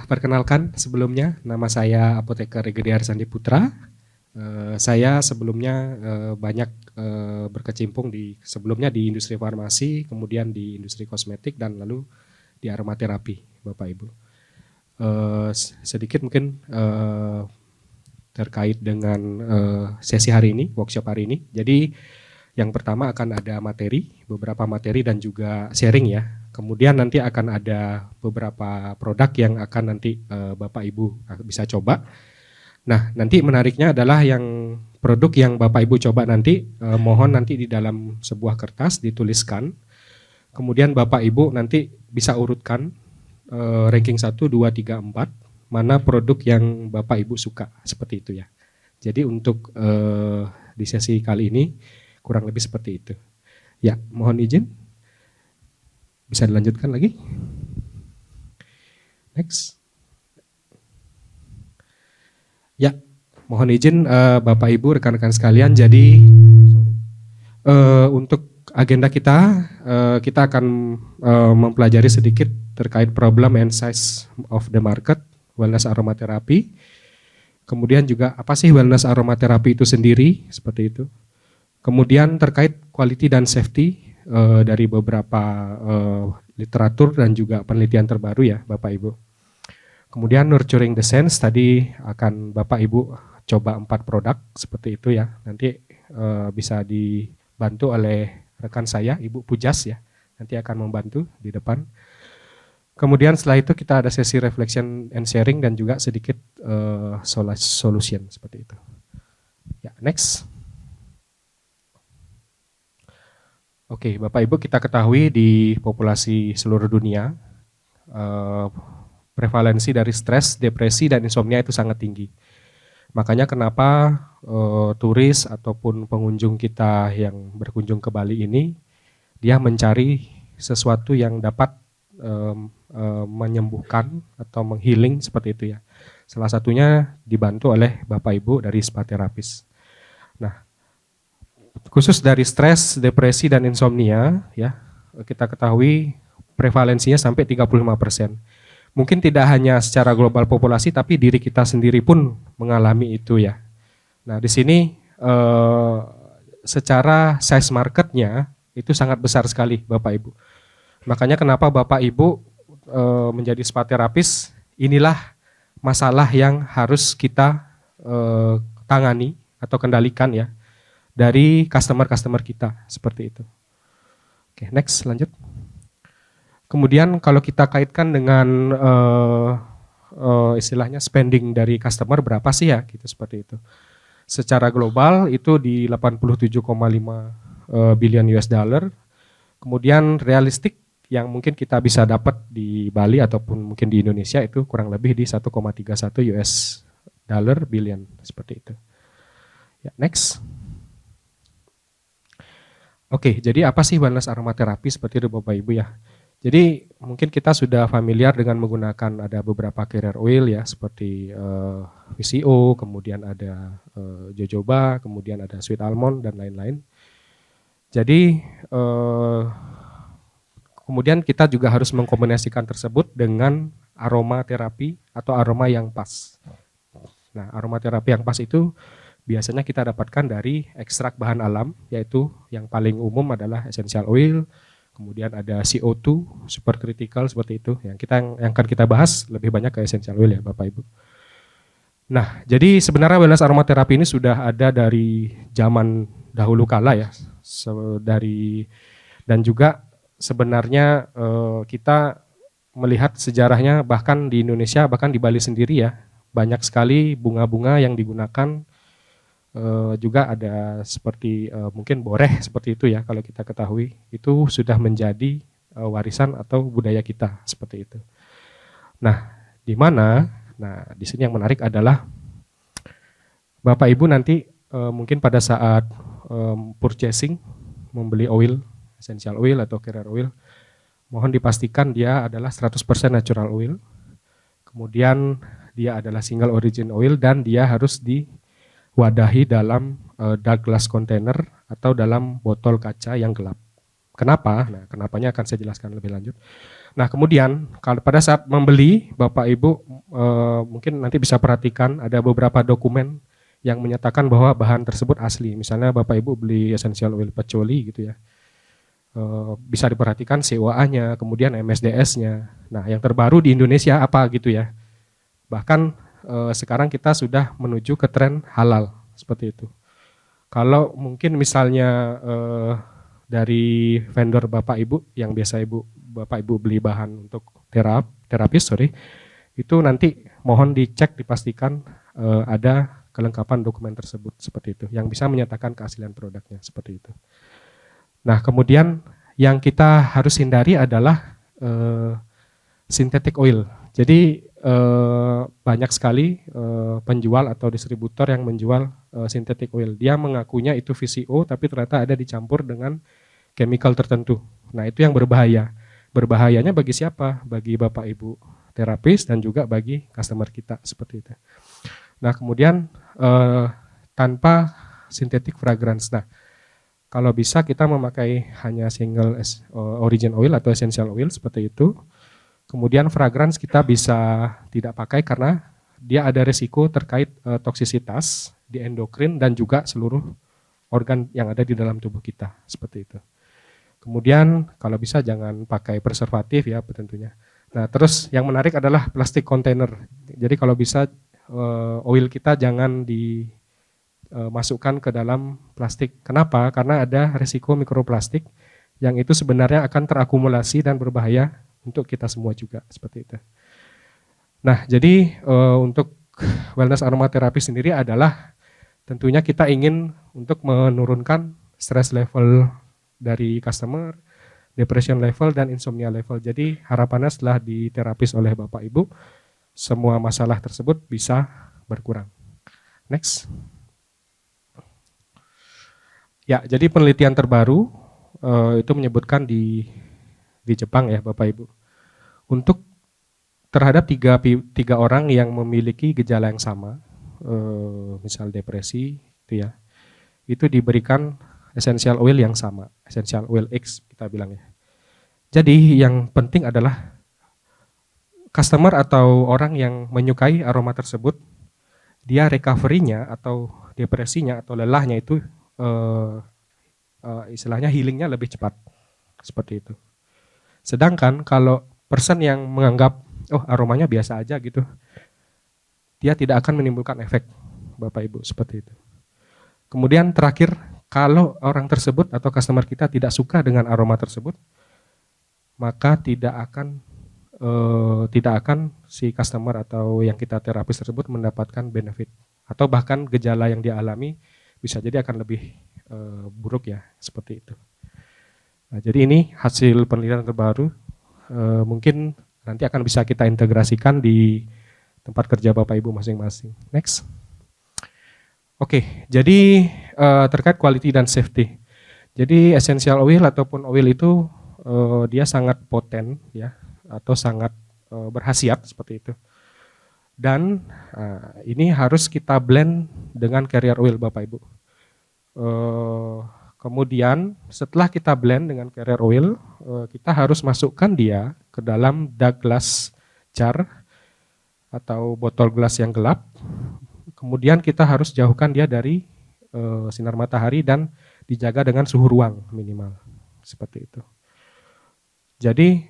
Perkenalkan sebelumnya, nama saya Apoteker Egede Arsandi Putra. Saya sebelumnya banyak berkecimpung sebelumnya di industri farmasi, kemudian di industri kosmetik, dan lalu di aromaterapi, Bapak Ibu. Sedikit mungkin terkait dengan sesi hari ini, workshop hari ini. Jadi yang pertama akan ada beberapa materi dan juga sharing ya. Kemudian nanti akan ada beberapa produk yang akan nanti Bapak Ibu bisa coba. Nah, nanti menariknya adalah yang produk yang Bapak Ibu coba nanti, mohon nanti di dalam sebuah kertas dituliskan. Kemudian Bapak Ibu nanti bisa urutkan ranking 1, 2, 3, 4, mana produk yang Bapak Ibu suka, seperti itu ya. Jadi untuk di sesi kali ini kurang lebih seperti itu. Ya, mohon izin. Bisa dilanjutkan lagi. Next. Ya, mohon izin Bapak Ibu, rekan-rekan sekalian. Jadi untuk agenda kita, kita akan mempelajari sedikit terkait problem and size of the market, wellness aromaterapi. Kemudian juga apa sih wellness aromaterapi itu sendiri, seperti itu. Kemudian terkait quality dan safety dari beberapa literatur dan juga penelitian terbaru ya Bapak Ibu. Kemudian nurturing the sense, tadi akan Bapak Ibu coba 4 produk seperti itu ya. Nanti bisa dibantu oleh rekan saya, Ibu Pujas ya. Nanti akan membantu di depan. Kemudian setelah itu kita ada sesi reflection and sharing dan juga sedikit solution seperti itu. Ya, next. Oke, Bapak Ibu, kita ketahui di populasi seluruh dunia prevalensi dari stres, depresi, dan insomnia itu sangat tinggi. Makanya kenapa turis ataupun pengunjung kita yang berkunjung ke Bali ini, dia mencari sesuatu yang dapat menyembuhkan atau menghealing seperti itu ya. Salah satunya dibantu oleh Bapak Ibu dari spa terapis. Nah, khusus dari stres, depresi, dan insomnia ya, kita ketahui prevalensinya sampai 35%. Mungkin tidak hanya secara global populasi, tapi diri kita sendiri pun mengalami itu ya. Nah, di sini secara size marketnya itu sangat besar sekali Bapak Ibu. Makanya kenapa Bapak Ibu menjadi spa terapis, inilah masalah yang harus kita tangani atau kendalikan ya dari customer-customer kita, seperti itu. Oke, next, lanjut. Kemudian kalau kita kaitkan dengan istilahnya spending dari customer berapa sih ya, gitu seperti itu. Secara global itu di 87,5 billion US dollar. Kemudian realistik yang mungkin kita bisa dapat di Bali ataupun mungkin di Indonesia itu kurang lebih di 1,31 US dollar billion, seperti itu. Ya, next. Oke, jadi apa sih wellness aromaterapi seperti itu Bapak Ibu ya. Jadi mungkin kita sudah familiar dengan menggunakan ada beberapa carrier oil ya, seperti VCO, kemudian ada jojoba, kemudian ada sweet almond dan lain-lain. Jadi kemudian kita juga harus mengkombinasikan tersebut dengan aromaterapi atau aroma yang pas. Nah, aromaterapi yang pas itu biasanya kita dapatkan dari ekstrak bahan alam, yaitu yang paling umum adalah essential oil, kemudian ada CO2, supercritical seperti itu. Yang akan kita bahas lebih banyak ke essential oil ya Bapak Ibu. Nah, jadi sebenarnya wellness aromaterapi ini sudah ada dari zaman dahulu kala ya. Dan juga sebenarnya kita melihat sejarahnya bahkan di Indonesia, bahkan di Bali sendiri ya, banyak sekali bunga-bunga yang digunakan. Juga ada seperti mungkin boreh seperti itu ya, kalau kita ketahui itu sudah menjadi warisan atau budaya kita seperti itu. Nah, di mana? Nah, di sini yang menarik adalah Bapak Ibu nanti mungkin pada saat purchasing membeli oil, essential oil atau carrier oil, mohon dipastikan dia adalah 100% natural oil. Kemudian dia adalah single origin oil dan dia harus diwadahi dalam dark glass container atau dalam botol kaca yang gelap. Kenapa? Nah, kenapanya akan saya jelaskan lebih lanjut. Nah, kemudian pada saat membeli, Bapak Ibu mungkin nanti bisa perhatikan ada beberapa dokumen yang menyatakan bahwa bahan tersebut asli. Misalnya Bapak Ibu beli essential oil patchouli gitu ya. Bisa diperhatikan COA-nya, kemudian MSDS-nya. Nah, yang terbaru di Indonesia apa gitu ya. Bahkan sekarang kita sudah menuju ke tren halal seperti itu. Kalau mungkin misalnya dari vendor Bapak Ibu yang biasa Bapak Ibu beli bahan untuk terapis, itu nanti mohon dicek dipastikan ada kelengkapan dokumen tersebut seperti itu yang bisa menyatakan keaslian produknya seperti itu. Nah, kemudian yang kita harus hindari adalah synthetic oil. Jadi banyak sekali penjual atau distributor yang menjual synthetic oil. Dia mengakunya itu VCO, tapi ternyata ada dicampur dengan chemical tertentu. Nah, itu yang berbahaya. Berbahayanya bagi siapa? Bagi Bapak Ibu terapis dan juga bagi customer kita seperti itu. Nah, kemudian tanpa synthetic fragrance. Nah, kalau bisa kita memakai hanya single origin oil atau essential oil seperti itu. Kemudian fragrance kita bisa tidak pakai karena dia ada risiko terkait toksisitas di endokrin dan juga seluruh organ yang ada di dalam tubuh kita seperti itu. Kemudian kalau bisa jangan pakai preservatif ya tentunya. Nah, terus yang menarik adalah plastik container. Jadi kalau bisa oil kita jangan dimasukkan ke dalam plastik. Kenapa? Karena ada risiko mikroplastik yang itu sebenarnya akan terakumulasi dan berbahaya untuk kita semua juga seperti itu. Nah, jadi untuk wellness aromaterapi sendiri adalah tentunya kita ingin untuk menurunkan stress level dari customer, depression level dan insomnia level. Jadi harapannya setelah diterapis oleh Bapak Ibu, semua masalah tersebut bisa berkurang. Next. Ya, jadi penelitian terbaru itu menyebutkan di Jepang ya Bapak Ibu. Untuk terhadap tiga orang yang memiliki gejala yang sama, misal depresi itu ya, itu diberikan essential oil yang sama, essential oil X kita bilang ya. Jadi yang penting adalah customer atau orang yang menyukai aroma tersebut, dia recovery-nya atau depresinya atau lelahnya itu istilahnya healingnya lebih cepat, seperti itu. Sedangkan kalau person yang menganggap, oh aromanya biasa aja gitu, dia tidak akan menimbulkan efek, Bapak Ibu, seperti itu. Kemudian terakhir, kalau orang tersebut atau customer kita tidak suka dengan aroma tersebut, maka tidak akan si customer atau yang kita terapis tersebut mendapatkan benefit. Atau bahkan gejala yang dia alami bisa jadi akan lebih buruk ya, seperti itu. Nah, jadi ini hasil penelitian terbaru, mungkin nanti akan bisa kita integrasikan di tempat kerja Bapak Ibu masing-masing. Next. Oke, jadi terkait quality dan safety. Jadi essential oil ataupun oil itu dia sangat poten ya, atau sangat berkhasiat seperti itu. Dan ini harus kita blend dengan carrier oil Bapak Ibu. Kemudian setelah kita blend dengan carrier oil, kita harus masukkan dia ke dalam dark glass jar atau botol gelas yang gelap. Kemudian kita harus jauhkan dia dari sinar matahari dan dijaga dengan suhu ruang minimal, seperti itu. Jadi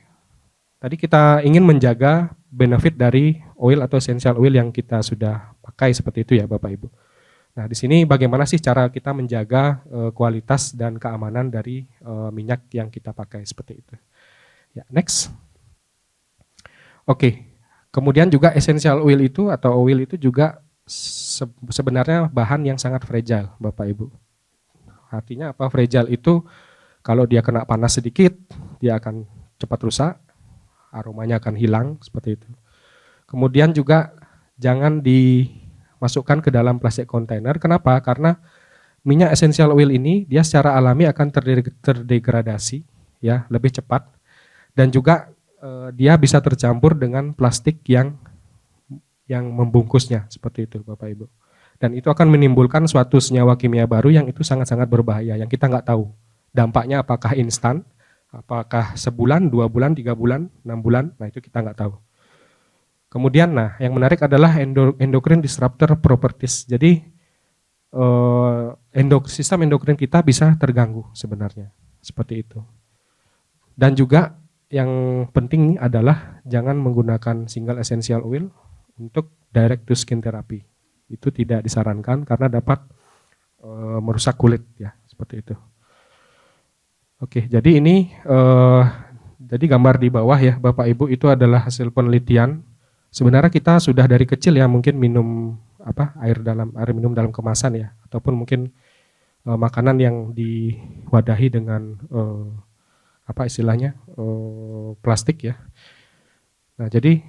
tadi kita ingin menjaga benefit dari oil atau essential oil yang kita sudah pakai seperti itu ya Bapak Ibu. Nah, di sini bagaimana sih cara kita menjaga kualitas dan keamanan dari minyak yang kita pakai seperti itu. Ya, next. Oke. Kemudian juga essential oil itu atau oil itu juga sebenarnya bahan yang sangat fragile, Bapak Ibu. Artinya apa? Fragile itu kalau dia kena panas sedikit, dia akan cepat rusak, aromanya akan hilang seperti itu. Kemudian juga jangan dimasukkan ke dalam plastik kontainer. Kenapa? Karena minyak essential oil ini dia secara alami akan terdegradasi ya, lebih cepat dan juga dia bisa tercampur dengan plastik yang membungkusnya seperti itu Bapak Ibu. Dan itu akan menimbulkan suatu senyawa kimia baru yang itu sangat-sangat berbahaya yang kita nggak tahu. Dampaknya apakah instan, apakah sebulan, 2 bulan, 3 bulan, 6 bulan, nah itu kita nggak tahu. Kemudian, nah yang menarik adalah endocrine disruptor properties. Jadi sistem endokrin kita bisa terganggu sebenarnya, seperti itu. Dan juga yang penting adalah jangan menggunakan single essential oil untuk direct to skin therapy. Itu tidak disarankan karena dapat merusak kulit ya, seperti itu. Oke, jadi ini jadi gambar di bawah ya, Bapak Ibu, itu adalah hasil penelitian. Sebenarnya kita sudah dari kecil ya mungkin minum air minum dalam kemasan ya, ataupun mungkin makanan yang diwadahi dengan istilahnya plastik ya. Nah, jadi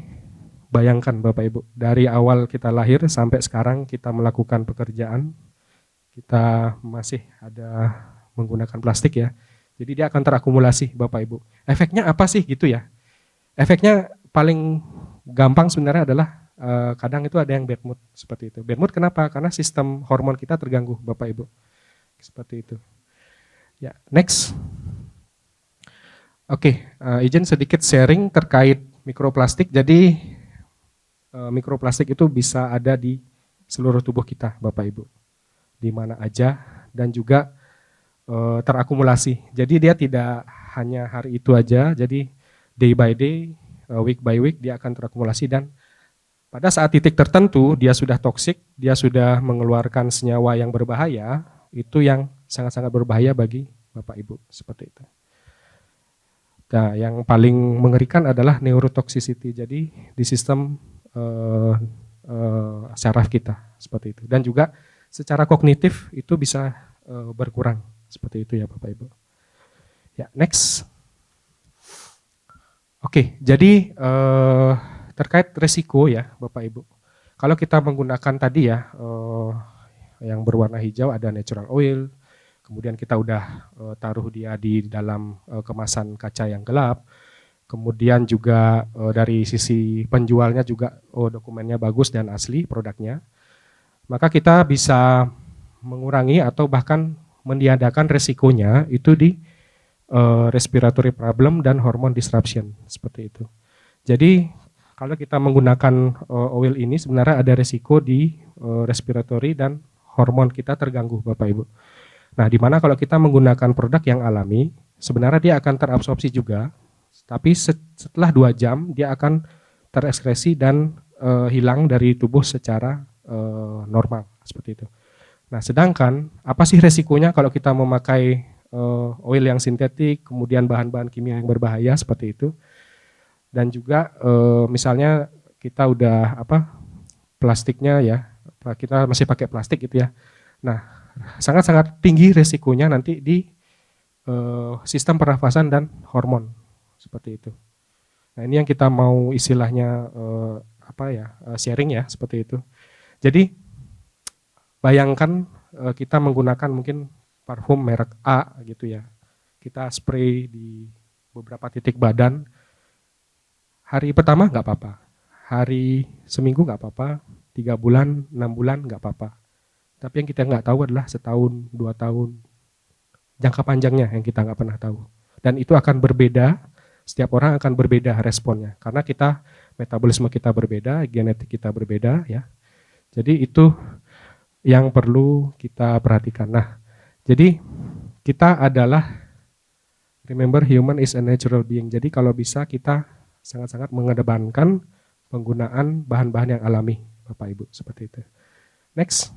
bayangkan Bapak Ibu, dari awal kita lahir sampai sekarang kita melakukan pekerjaan, kita masih ada menggunakan plastik ya. Jadi dia akan terakumulasi Bapak Ibu. Efeknya apa sih gitu ya? Efeknya paling gampang sebenarnya adalah kadang itu ada yang bad mood seperti itu. Bad mood kenapa? Karena sistem hormon kita terganggu Bapak Ibu. Seperti itu. Ya, next. Oke, izin sedikit sharing terkait mikroplastik. Jadi mikroplastik itu bisa ada di seluruh tubuh kita Bapak Ibu. Di mana aja dan juga terakumulasi. Jadi dia tidak hanya hari itu aja, jadi day by day, week by week dia akan terakumulasi dan pada saat titik tertentu dia sudah toksik, dia sudah mengeluarkan senyawa yang berbahaya, itu yang sangat-sangat berbahaya bagi Bapak Ibu, seperti itu. Nah, yang paling mengerikan adalah neurotoxicity, jadi di sistem saraf kita, seperti itu. Dan juga secara kognitif itu bisa berkurang. Seperti itu ya Bapak Ibu. Ya, next. Oke, jadi terkait resiko ya Bapak Ibu. Kalau kita menggunakan tadi ya yang berwarna hijau ada natural oil, kemudian kita udah taruh dia di dalam kemasan kaca yang gelap, kemudian juga dari sisi penjualnya juga dokumennya bagus dan asli produknya, maka kita bisa mengurangi atau bahkan meniadakan resikonya itu di respiratory problem dan hormone disruption, seperti itu. Jadi kalau kita menggunakan oil ini sebenarnya ada resiko di respiratory dan hormon kita terganggu Bapak Ibu. Nah, di mana kalau kita menggunakan produk yang alami, sebenarnya dia akan terabsorpsi juga, tapi setelah 2 jam dia akan terekskresi dan hilang dari tubuh secara normal, seperti itu. Nah, sedangkan apa sih resikonya kalau kita memakai oil yang sintetik, kemudian bahan-bahan kimia yang berbahaya seperti itu, dan juga misalnya kita udah plastiknya ya, kita masih pakai plastik gitu ya. Nah, sangat-sangat tinggi resikonya nanti di sistem pernafasan dan hormon seperti itu. Nah, ini yang kita mau istilahnya sharing ya seperti itu. Jadi bayangkan kita menggunakan mungkin parfum merek A gitu ya. Kita spray di beberapa titik badan. Hari pertama nggak apa-apa. Hari seminggu nggak apa-apa. 3 bulan, 6 bulan nggak apa-apa. Tapi yang kita nggak tahu adalah setahun, 2 tahun. Jangka panjangnya yang kita nggak pernah tahu. Dan itu akan berbeda, setiap orang akan berbeda responnya. Karena metabolisme kita berbeda, genetik kita berbeda ya. Jadi itu yang perlu kita perhatikan. Nah, jadi kita adalah, remember human is a natural being. Jadi kalau bisa kita sangat-sangat mengedepankan penggunaan bahan-bahan yang alami, Bapak Ibu, seperti itu. Next.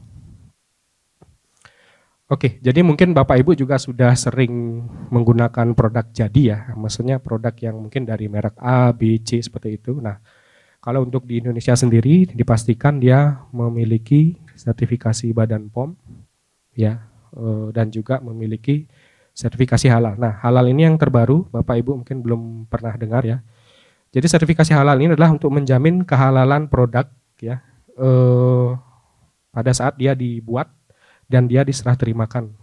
Oke, jadi mungkin Bapak Ibu juga sudah sering menggunakan produk jadi ya, maksudnya produk yang mungkin dari merek A, B, C seperti itu. Nah, kalau untuk di Indonesia sendiri dipastikan dia memiliki sertifikasi Badan POM ya, dan juga memiliki sertifikasi halal. Nah, halal ini yang terbaru, Bapak Ibu mungkin belum pernah dengar ya. Jadi sertifikasi halal ini adalah untuk menjamin kehalalan produk ya pada saat dia dibuat dan dia diserah terimakan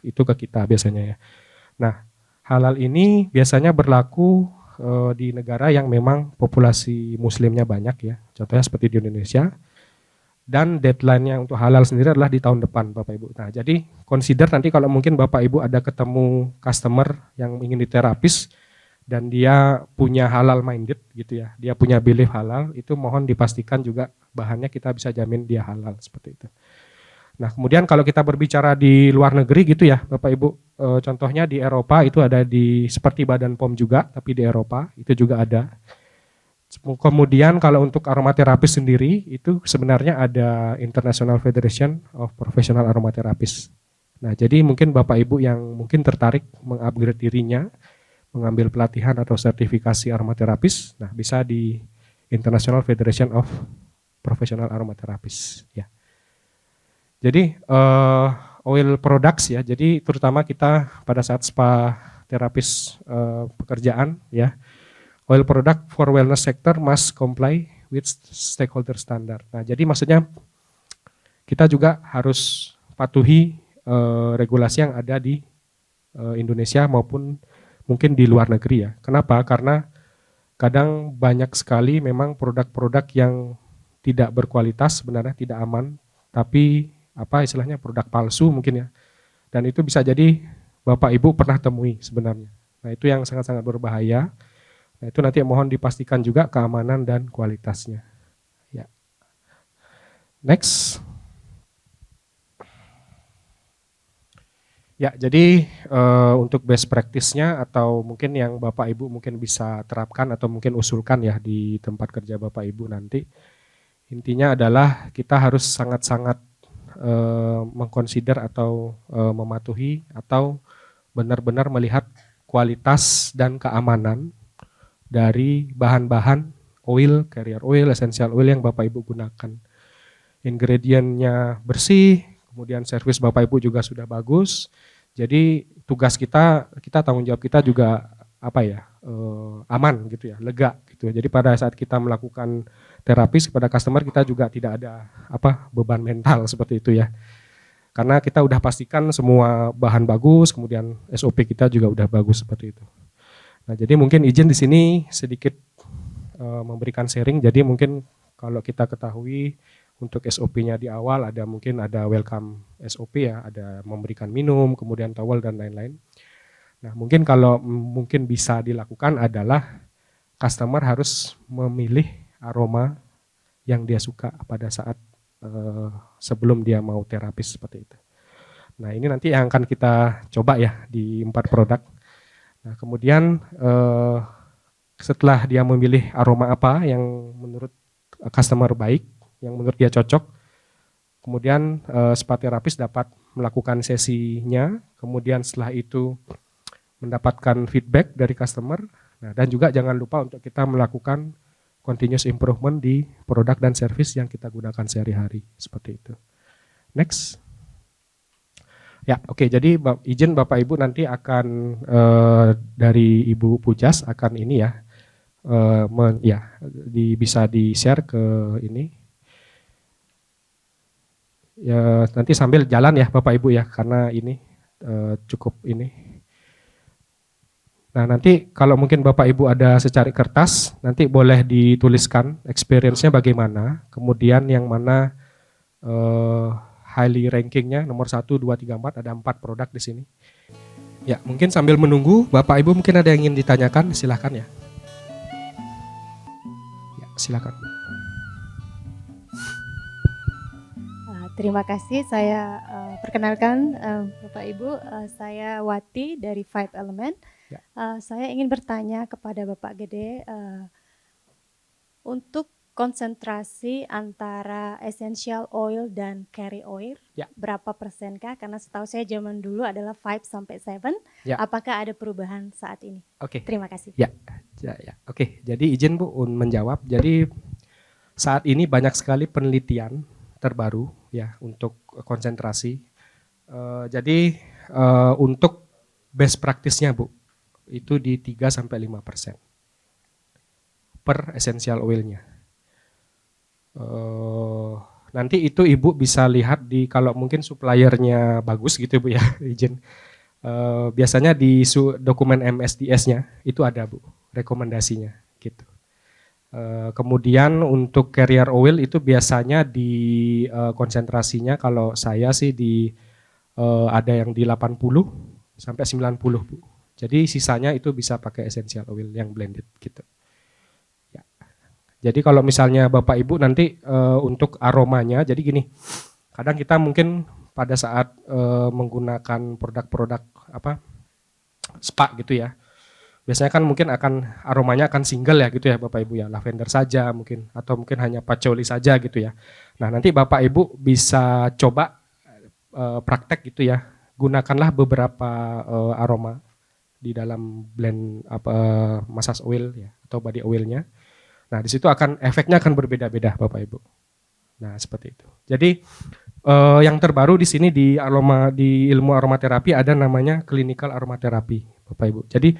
itu ke kita biasanya ya. Nah, halal ini biasanya berlaku di negara yang memang populasi muslimnya banyak ya. Contohnya seperti di Indonesia. Dan deadline-nya untuk halal sendiri adalah di tahun depan Bapak Ibu. Nah, jadi consider nanti kalau mungkin Bapak Ibu ada ketemu customer yang ingin diterapis, dan dia punya halal minded gitu ya, dia punya belief halal, itu mohon dipastikan juga bahannya kita bisa jamin dia halal seperti itu. Nah kemudian kalau kita berbicara di luar negeri gitu ya Bapak Ibu, contohnya di Eropa itu ada di seperti Badan POM juga, tapi di Eropa itu juga ada. Kemudian kalau untuk aromaterapi sendiri itu sebenarnya ada International Federation of Professional Aromatherapist. Nah jadi mungkin Bapak Ibu yang mungkin tertarik mengupgrade dirinya, mengambil pelatihan atau sertifikasi aromaterapis, nah bisa di International Federation of Professional Aromatherapist ya. Jadi oil products ya, jadi terutama kita pada saat spa terapis pekerjaan ya, oil product for wellness sector must comply with stakeholder standard. Nah jadi maksudnya kita juga harus patuhi regulasi yang ada di Indonesia maupun mungkin di luar negeri ya. Kenapa? Karena kadang banyak sekali memang produk-produk yang tidak berkualitas, sebenarnya tidak aman, tapi apa istilahnya produk palsu mungkin ya. Dan itu bisa jadi Bapak Ibu pernah temui sebenarnya. Nah itu yang sangat-sangat berbahaya. Nah itu nanti mohon dipastikan juga keamanan dan kualitasnya. Ya. Next. Ya, jadi untuk best practice-nya atau mungkin yang Bapak Ibu mungkin bisa terapkan atau mungkin usulkan ya di tempat kerja Bapak Ibu nanti. Intinya adalah kita harus sangat-sangat mengconsider atau mematuhi atau benar-benar melihat kualitas dan keamanan dari bahan-bahan oil, carrier oil, essential oil yang Bapak Ibu gunakan. Ingredientnya bersih, kemudian servis Bapak Ibu juga sudah bagus. Jadi tugas kita tanggung jawab kita juga apa ya, aman gitu ya, lega gitu. Jadi pada saat kita melakukan terapis kepada customer kita juga tidak ada apa beban mental seperti itu ya. Karena kita udah pastikan semua bahan bagus, kemudian SOP kita juga udah bagus seperti itu. Nah, jadi mungkin izin di sini sedikit memberikan sharing. Jadi mungkin kalau kita ketahui untuk SOP-nya di awal ada mungkin ada welcome SOP ya, ada memberikan minum, kemudian towel dan lain-lain. Nah, mungkin kalau mungkin bisa dilakukan adalah customer harus memilih aroma yang dia suka pada saat sebelum dia mau terapis seperti itu. Nah, ini nanti yang akan kita coba ya di 4 produk. Nah, kemudian setelah dia memilih aroma apa yang menurut customer baik, yang menurut dia cocok, kemudian spa terapis dapat melakukan sesinya, kemudian setelah itu mendapatkan feedback dari customer, nah, dan juga jangan lupa untuk kita melakukan continuous improvement di produk dan service yang kita gunakan sehari-hari, seperti itu. Next. Ya, oke. Jadi izin Bapak Ibu nanti akan dari Ibu Pujas akan ini ya, bisa di-share ke ini. Ya, nanti sambil jalan ya Bapak Ibu ya, karena ini cukup ini. Nah nanti kalau mungkin Bapak Ibu ada secari kertas, nanti boleh dituliskan experience-nya bagaimana, kemudian yang mana highly rankingnya nomor 1, 2, 3, 4, ada 4 produk di sini. Ya mungkin sambil menunggu Bapak Ibu mungkin ada yang ingin ditanyakan, silahkan ya. Ya silahkan. Terima kasih, saya perkenalkan Bapak Ibu, saya Wati dari Five Element. Ya. Saya ingin bertanya kepada Bapak Gede, untuk konsentrasi antara essential oil dan carry oil, ya, berapa persenkah? Karena setahu saya zaman dulu adalah 5 sampai 7, ya. Apakah ada perubahan saat ini? Oke. Terima kasih. Ya. Oke, jadi izin Bu menjawab. Jadi saat ini banyak sekali penelitian terbaru ya untuk konsentrasi. Jadi untuk best practice-nya Bu itu di 3-5% per essential oil-nya. Nanti itu Ibu bisa lihat di kalau mungkin suppliernya bagus gitu Bu ya, izin. Biasanya di dokumen MSDS-nya itu ada Bu rekomendasinya gitu. Kemudian untuk carrier oil itu biasanya di konsentrasinya kalau saya sih di ada yang di 80 sampai 90 Bu. Jadi sisanya itu bisa pakai essential oil yang blended gitu. Ya. Jadi kalau misalnya Bapak Ibu nanti untuk aromanya, jadi gini, kadang kita mungkin pada saat menggunakan produk-produk spa gitu ya, biasanya kan mungkin akan aromanya akan single ya gitu ya Bapak Ibu ya, lavender saja mungkin, atau mungkin hanya patchouli saja gitu ya. Nah nanti Bapak Ibu bisa coba praktek gitu ya, gunakanlah beberapa aroma di dalam blend massage oil ya atau body oilnya. Nah di situ efeknya akan berbeda-beda Bapak Ibu. Nah seperti itu. Jadi yang terbaru di sini di ilmu aromaterapi ada namanya clinical aromaterapi Bapak Ibu. Jadi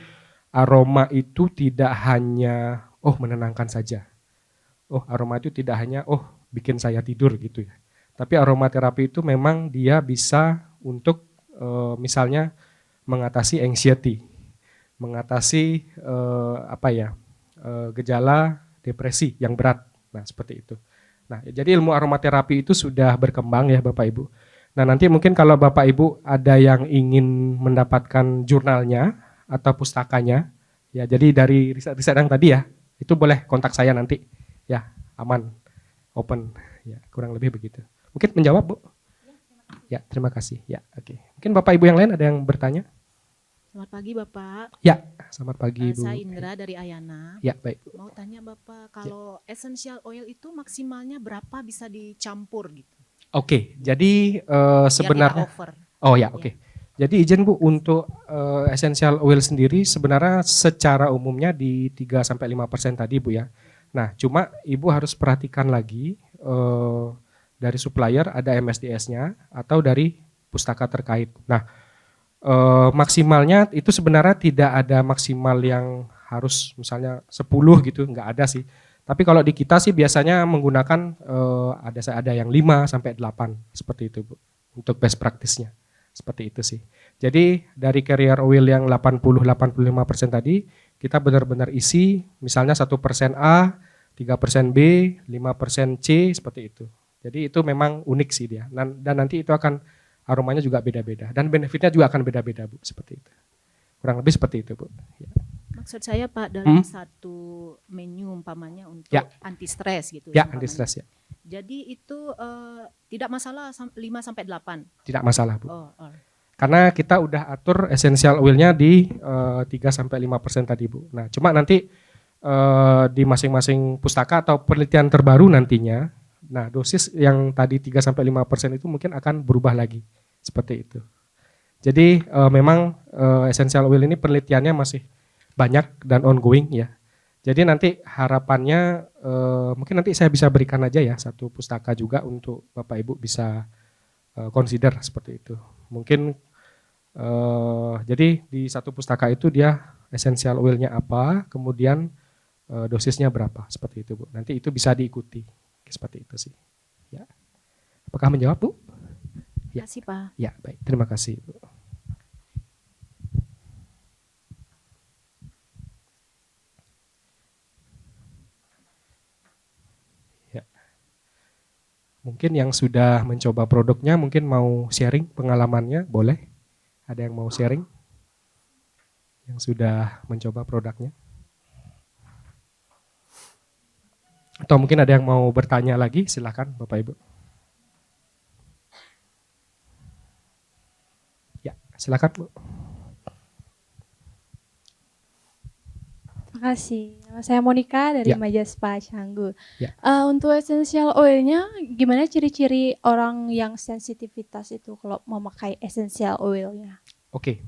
aroma itu tidak hanya menenangkan saja. Aroma itu tidak hanya bikin saya tidur gitu ya. Tapi aromaterapi itu memang dia bisa untuk misalnya mengatasi anxiety, mengatasi gejala depresi yang berat. Nah, seperti itu. Nah, jadi ilmu aromaterapi itu sudah berkembang ya Bapak Ibu. Nah, nanti mungkin kalau Bapak Ibu ada yang ingin mendapatkan jurnalnya atau pustakanya, ya jadi dari riset-riset yang tadi ya, itu boleh kontak saya nanti. Ya, aman, open, ya kurang lebih begitu. Mungkin menjawab, Bu? Ya, terima kasih. Ya, oke. Mungkin Bapak Ibu yang lain ada yang bertanya? Selamat pagi Bapak. Ya, selamat pagi Bu. Saya Indra dari Ayana. Ya, baik. Mau tanya Bapak, kalau essential oil itu maksimalnya berapa bisa dicampur gitu? Oke, jadi sebenarnya. Over. Oh ya, oke. Jadi izin Bu untuk essential oil sendiri sebenarnya secara umumnya di 3-5% tadi Bu ya. Nah, cuma Ibu harus perhatikan lagi dari supplier ada MSDS-nya atau dari pustaka terkait. Nah, maksimalnya itu sebenarnya tidak ada maksimal yang harus misalnya 10 gitu, nggak ada sih. Tapi kalau di kita sih biasanya menggunakan ada yang 5-8 seperti itu Bu, untuk best practice-nya. Seperti itu sih. Jadi dari carrier oil yang 80-85% tadi, kita benar-benar isi misalnya 1% A, 3% B, 5% C, seperti itu. Jadi itu memang unik sih dia. Dan nanti itu akan aromanya juga beda-beda dan benefitnya juga akan beda-beda Bu, seperti itu. Kurang lebih seperti itu Bu. Ya. Maksud saya Pak, dalam satu menu umpamanya untuk anti stres gitu. Ya, anti stres ya. Jadi itu tidak masalah 5-8? Tidak masalah Bu. Karena kita udah atur essential oilnya di 3-5% tadi Bu. Nah cuma nanti di masing-masing pustaka atau penelitian terbaru nantinya, nah dosis yang tadi 3-5% itu mungkin akan berubah lagi. Seperti itu. Jadi memang essential oil ini penelitiannya masih banyak dan ongoing ya. Jadi nanti harapannya mungkin nanti saya bisa berikan aja ya satu pustaka juga untuk Bapak Ibu bisa consider seperti itu. Mungkin jadi di satu pustaka itu dia essential oilnya apa, kemudian dosisnya berapa seperti itu Bu. Nanti itu bisa diikuti seperti itu sih. Ya. Apakah menjawab Bu? Terima kasih Pak. Ya baik, terima kasih Bu. Ya. Mungkin yang sudah mencoba produknya mungkin mau sharing pengalamannya, boleh? Ada yang mau sharing? Yang sudah mencoba produknya? Atau mungkin ada yang mau bertanya lagi, silakan Bapak Ibu. Silakan Bu. Terima kasih. Nama saya Monica dari Majas Spa Canggu. Ya. Untuk essential oilnya, gimana ciri-ciri orang yang sensitivitas itu kalau memakai essential oilnya? Oke.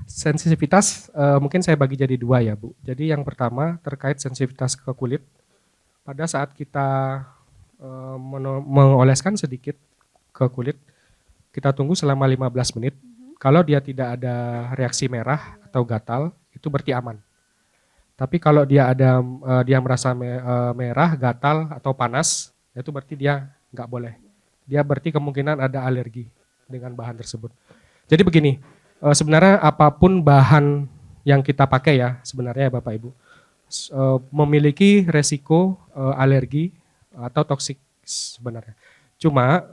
Sensitivitas mungkin saya bagi jadi 2 ya Bu. Jadi yang pertama terkait sensitivitas ke kulit. Pada saat kita mengoleskan sedikit ke kulit, kita tunggu selama 15 menit. Kalau dia tidak ada reaksi merah atau gatal, itu berarti aman. Tapi kalau dia merasa merah, gatal atau panas, itu berarti dia nggak boleh. Dia berarti kemungkinan ada alergi dengan bahan tersebut. Jadi begini, sebenarnya apapun bahan yang kita pakai ya, sebenarnya ya Bapak Ibu, memiliki resiko alergi atau toksik sebenarnya. Cuma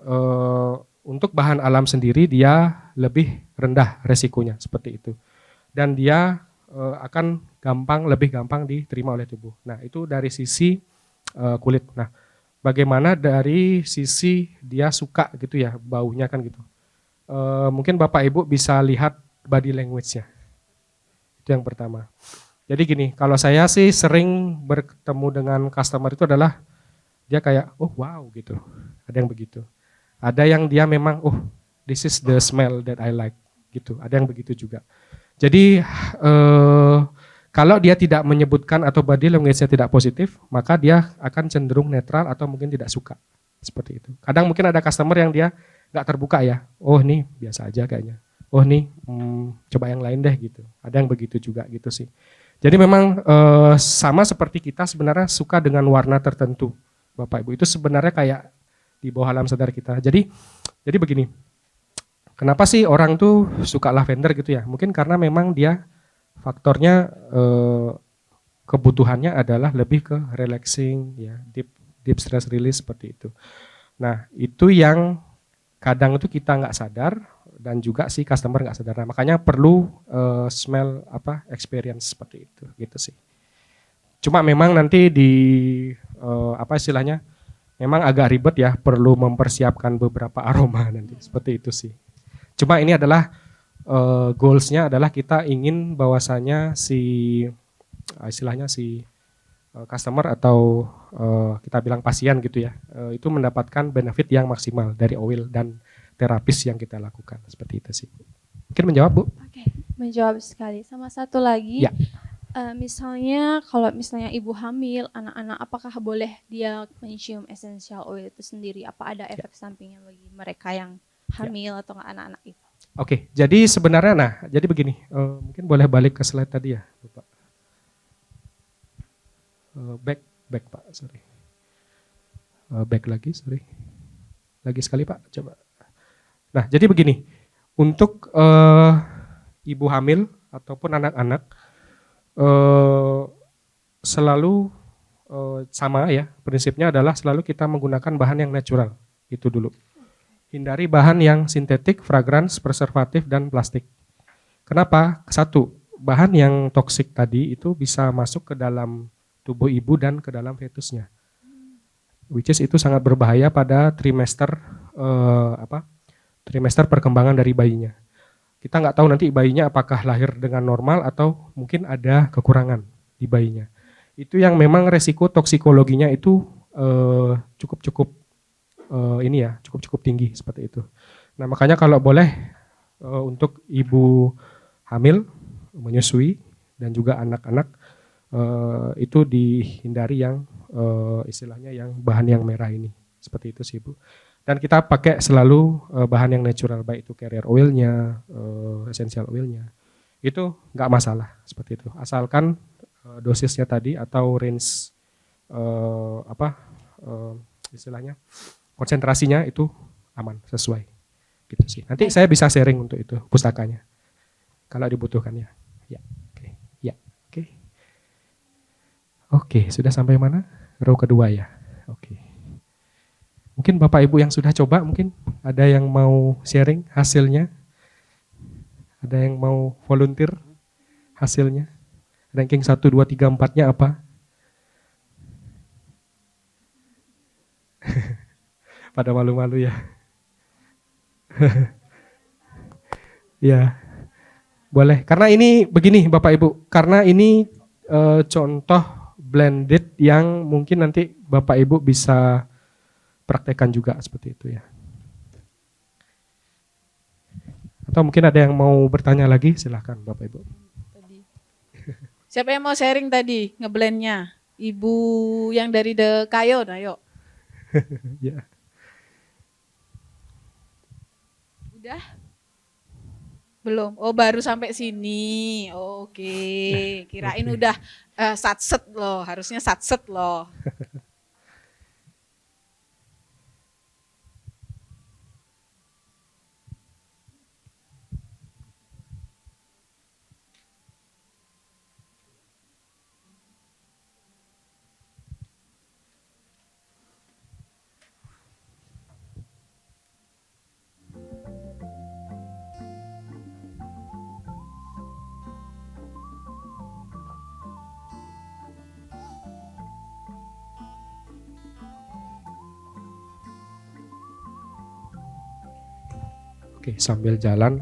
untuk bahan alam sendiri dia lebih rendah resikonya seperti itu. Dan dia akan lebih gampang diterima oleh tubuh. Nah, itu dari sisi kulit. Nah, bagaimana dari sisi dia suka gitu ya, baunya kan gitu. Mungkin Bapak Ibu bisa lihat body language-nya. Itu yang pertama. Jadi gini, kalau saya sih sering bertemu dengan customer itu adalah dia kayak, oh wow gitu. Ada yang begitu. Ada yang dia memang, oh this is the smell that I like gitu. Ada yang begitu juga. Jadi kalau dia tidak menyebutkan atau body language-nya tidak positif, maka dia akan cenderung netral atau mungkin tidak suka. Seperti itu. Kadang mungkin ada customer yang dia nggak terbuka ya. Oh ini biasa aja kayaknya. Oh nih coba yang lain deh gitu. Ada yang begitu juga gitu sih. Jadi memang sama seperti kita sebenarnya suka dengan warna tertentu. Bapak Ibu itu sebenarnya kayak di bawah alam sadar kita. Jadi begini. Kenapa sih orang tuh suka lavender gitu ya? Mungkin karena memang dia faktornya kebutuhannya adalah lebih ke relaxing ya, deep stress release seperti itu. Nah, itu yang kadang itu kita nggak sadar dan juga si customer nggak sadar. Nah, makanya perlu smell experience seperti itu gitu sih. Cuma memang nanti di istilahnya memang agak ribet ya, perlu mempersiapkan beberapa aroma nanti seperti itu sih. Cuma ini adalah goals-nya adalah kita ingin bahwasanya istilahnya si customer atau kita bilang pasien gitu ya, itu mendapatkan benefit yang maksimal dari oil dan terapis yang kita lakukan seperti itu sih. Mungkin menjawab Bu? Oke, menjawab sekali. Sama satu lagi, ya. Misalnya kalau misalnya ibu hamil, anak-anak, apakah boleh dia mencium essential oil itu sendiri? Apa ada efek sampingnya bagi mereka yang hamil atau anak-anak itu? Oke, jadi sebenarnya jadi begini, mungkin boleh balik ke slide tadi ya, Bapak. Back Pak, sorry. Back lagi, sorry. Lagi sekali Pak, coba. Nah, jadi begini, untuk ibu hamil ataupun anak-anak selalu sama ya, prinsipnya adalah selalu kita menggunakan bahan yang natural, itu dulu. Hindari bahan yang sintetik, fragrance, preservatif, dan plastik. Kenapa? Satu, bahan yang toksik tadi itu bisa masuk ke dalam tubuh ibu dan ke dalam fetusnya. Which is itu sangat berbahaya pada trimester perkembangan dari bayinya. Kita nggak tahu nanti bayinya apakah lahir dengan normal atau mungkin ada kekurangan di bayinya. Itu yang memang resiko toksikologinya itu cukup tinggi seperti itu. Nah makanya kalau boleh untuk ibu hamil, menyusui dan juga anak-anak itu dihindari yang istilahnya yang bahan yang merah ini seperti itu sih Bu. Dan kita pakai selalu bahan yang natural, baik itu carrier oilnya, essential oilnya, itu nggak masalah seperti itu. Asalkan dosisnya tadi atau range istilahnya konsentrasinya itu aman, sesuai gitu sih. Nanti saya bisa sharing untuk itu pustakanya kalau dibutuhkan ya. Oke, sudah sampai mana? Row kedua ya. Oke. Mungkin Bapak Ibu yang sudah coba mungkin ada yang mau sharing hasilnya? Ada yang mau volunteer hasilnya? Ranking 1, 2, 3, 4-nya apa? Pada malu-malu ya. Ya, boleh. Karena ini begini Bapak Ibu, karena ini contoh blended yang mungkin nanti Bapak Ibu bisa praktekkan juga seperti itu ya. Atau mungkin ada yang mau bertanya lagi, silahkan Bapak Ibu. Siapa yang mau sharing tadi ngeblendnya? Ibu yang dari The Kayo, ayo. Ya. Udah? Belum. Oh, baru sampai sini. Oh, oke. Kirain udah satset loh, harusnya satset loh. Oke, sambil jalan,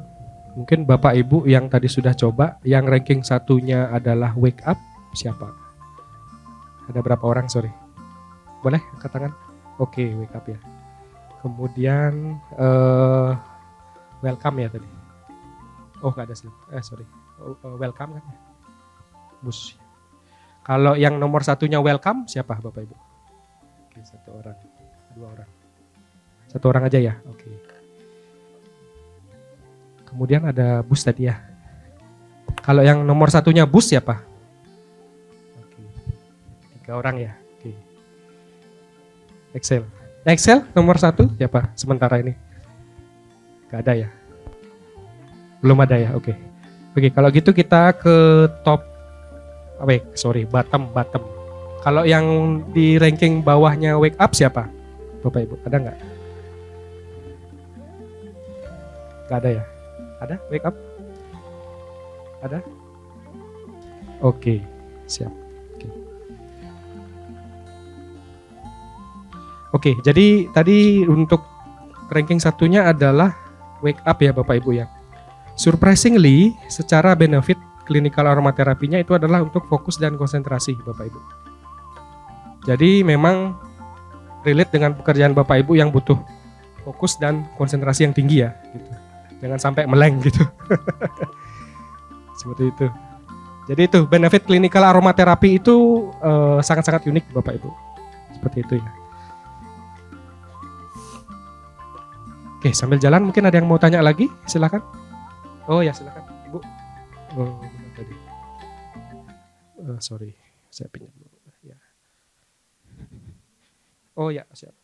mungkin Bapak Ibu yang tadi sudah coba, yang ranking satunya adalah Wake Up, siapa? Ada berapa orang, sorry? Boleh angkat tangan? Oke, Wake Up ya. Kemudian Welcome ya tadi. Oh, nggak ada slip. Sorry. Welcome kan ya? Bus. Kalau yang nomor satunya Welcome, siapa Bapak Ibu? Oke, satu orang, dua orang. Satu orang aja ya, oke. Kemudian ada Bus tadi ya. Kalau yang nomor satunya Bus siapa? Oke. 3 orang ya, oke. Excel nomor 1 siapa sementara ini? Gak ada ya? Belum ada ya, oke. Oke, kalau gitu kita ke top, bottom. Kalau yang di ranking bawahnya Wake Up siapa? Bapak Ibu, ada nggak? Nggak ada ya? Ada Wake Up? Ada? Oke, siap. Oke, jadi tadi untuk ranking satunya adalah Wake Up ya Bapak Ibu ya. Surprisingly, secara benefit clinical aromaterapinya itu adalah untuk fokus dan konsentrasi Bapak Ibu. Jadi memang relate dengan pekerjaan Bapak Ibu yang butuh fokus dan konsentrasi yang tinggi ya gitu. Jangan sampai meleng gitu. Seperti itu. Jadi itu benefit clinical aromaterapi itu sangat-sangat unik Bapak Ibu. Seperti itu ya. Oke, sambil jalan mungkin ada yang mau tanya lagi, silakan. Oh ya, silakan, Ibu. Oh, tadi. Sorry, saya pinjam dulu. Ya. Oh ya, siap.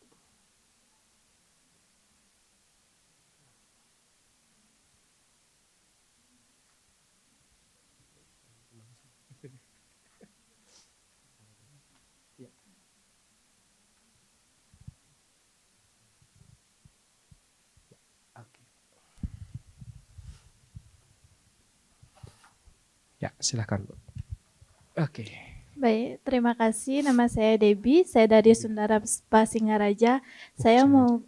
Ya, silakan, Bu. Oke. Baik, terima kasih. Nama saya Debbie, saya dari Sundara Singaraja. Saya mau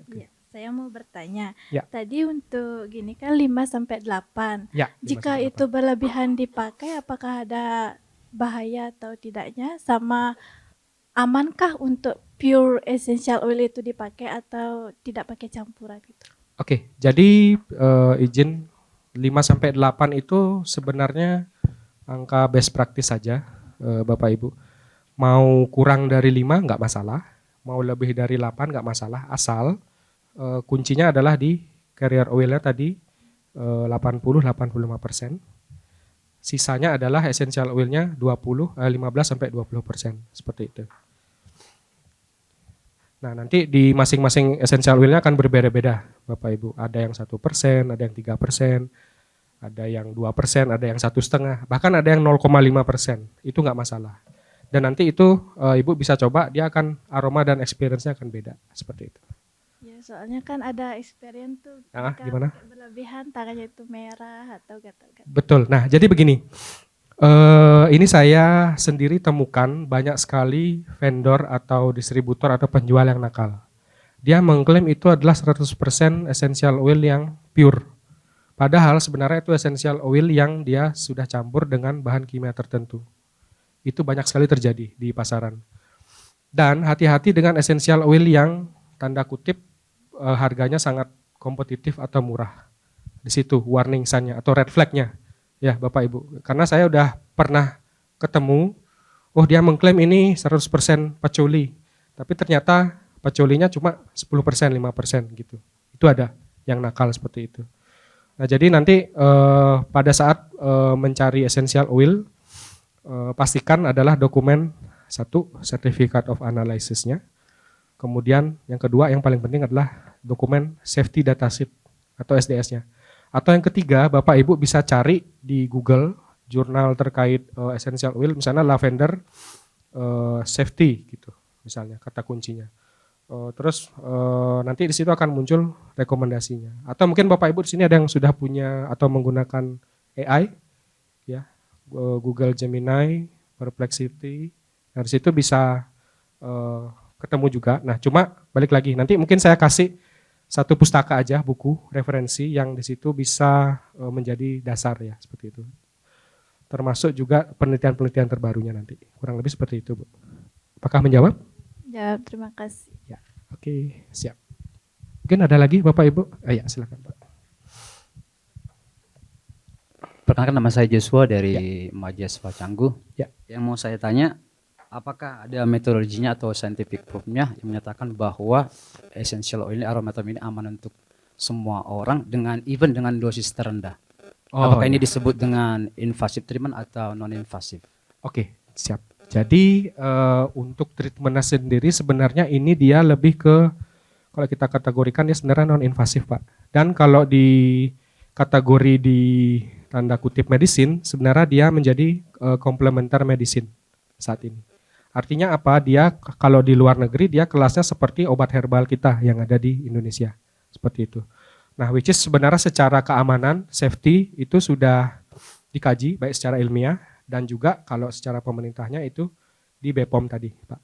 bertanya. Ya. Tadi untuk gini kan 5 sampai 8. Ya, Jika itu berlebihan dipakai, apakah ada bahaya atau tidaknya? Sama amankah untuk pure essential oil itu dipakai atau tidak pakai campuran gitu? Oke, jadi izin 5 sampai 8 itu sebenarnya angka best practice saja Bapak Ibu. Mau kurang dari 5 nggak masalah, mau lebih dari 8 nggak masalah, asal kuncinya adalah di carrier oilnya tadi 80-85%. Sisanya adalah essential oilnya 15-20%, seperti itu. Nah, nanti di masing-masing essential oilnya akan berbeda-beda Bapak Ibu. Ada yang 1%, ada yang 3%. Ada yang 2%, ada yang 1,5%, bahkan ada yang 0,5%. Itu nggak masalah. Dan nanti itu Ibu bisa coba, dia akan aroma dan experience-nya akan beda, seperti itu. Ya, soalnya kan ada experience tuh. Gimana? Berlebihan tangannya itu merah atau gatal-gatal. Betul. Nah, jadi begini. Ini saya sendiri temukan banyak sekali vendor atau distributor atau penjual yang nakal. Dia mengklaim itu adalah 100% essential oil yang pure. Padahal sebenarnya itu essential oil yang dia sudah campur dengan bahan kimia tertentu. Itu banyak sekali terjadi di pasaran. Dan hati-hati dengan essential oil yang tanda kutip harganya sangat kompetitif atau murah. Di situ warning sign-nya atau red flag-nya. Ya Bapak Ibu. Karena saya udah pernah ketemu, oh dia mengklaim ini 100% patchouli. Tapi ternyata patchoulinya cuma 10%, 5% gitu. Itu ada yang nakal seperti itu. Nah, jadi nanti pada saat mencari essential oil, pastikan adalah dokumen 1, Certificate of Analysis-nya. Kemudian yang kedua yang paling penting adalah dokumen Safety Data Sheet atau SDS-nya. Atau yang ketiga, Bapak Ibu bisa cari di Google jurnal terkait essential oil, misalnya lavender safety gitu, misalnya kata kuncinya. Terus nanti di situ akan muncul rekomendasinya. Atau mungkin Bapak Ibu di sini ada yang sudah punya atau menggunakan AI, ya, Google Gemini, Perplexity. Nah, di situ bisa ketemu juga. Nah, cuma balik lagi nanti mungkin saya kasih satu pustaka aja buku referensi yang di situ bisa menjadi dasar ya seperti itu. Termasuk juga penelitian-penelitian terbarunya nanti. Kurang lebih seperti itu, Bu. Apakah menjawab? Ya, terima kasih. Ya, oke, siap. Mungkin ada lagi Bapak Ibu? Ya, silakan Pak. Perkenalkan, nama saya Joshua dari Mahasiswa Canggu. Ya. Yang mau saya tanya, apakah ada metodologinya atau scientific proof-nya yang menyatakan bahwa essential oil ini, aromaterapy ini aman untuk semua orang dengan even dengan dosis terendah? Apakah ini disebut dengan invasive treatment atau non-invasive? Oke, siap. Jadi untuk treatmentnya sendiri sebenarnya ini dia lebih ke, kalau kita kategorikan dia sebenarnya non-invasif Pak. Dan kalau di kategori di tanda kutip medicine, sebenarnya dia menjadi complementary medicine saat ini. Artinya apa? Dia kalau di luar negeri dia kelasnya seperti obat herbal kita yang ada di Indonesia. Seperti itu. Nah, which is sebenarnya secara keamanan, safety itu sudah dikaji baik secara ilmiah dan juga kalau secara pemerintahnya itu di BPOM tadi, Pak.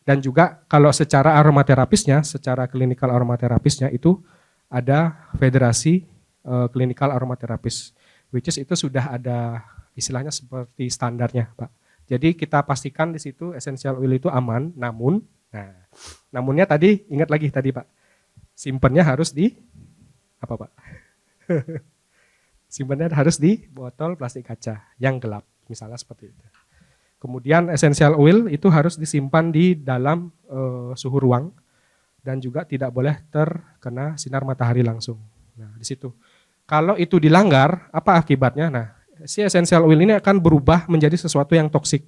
Dan juga kalau secara aromaterapisnya, secara klinikal aromaterapisnya itu ada Federasi Klinikal Aromaterapis, which is itu sudah ada istilahnya seperti standarnya, Pak. Jadi kita pastikan di situ essential oil itu aman, namunnya tadi ingat lagi tadi Pak, simpennya harus di apa Pak? Simpennya harus di botol plastik kaca yang gelap, misalnya seperti itu. Kemudian essential oil itu harus disimpan di dalam suhu ruang dan juga tidak boleh terkena sinar matahari langsung. Nah di situ. Kalau itu dilanggar, apa akibatnya? Nah si essential oil ini akan berubah menjadi sesuatu yang toksik,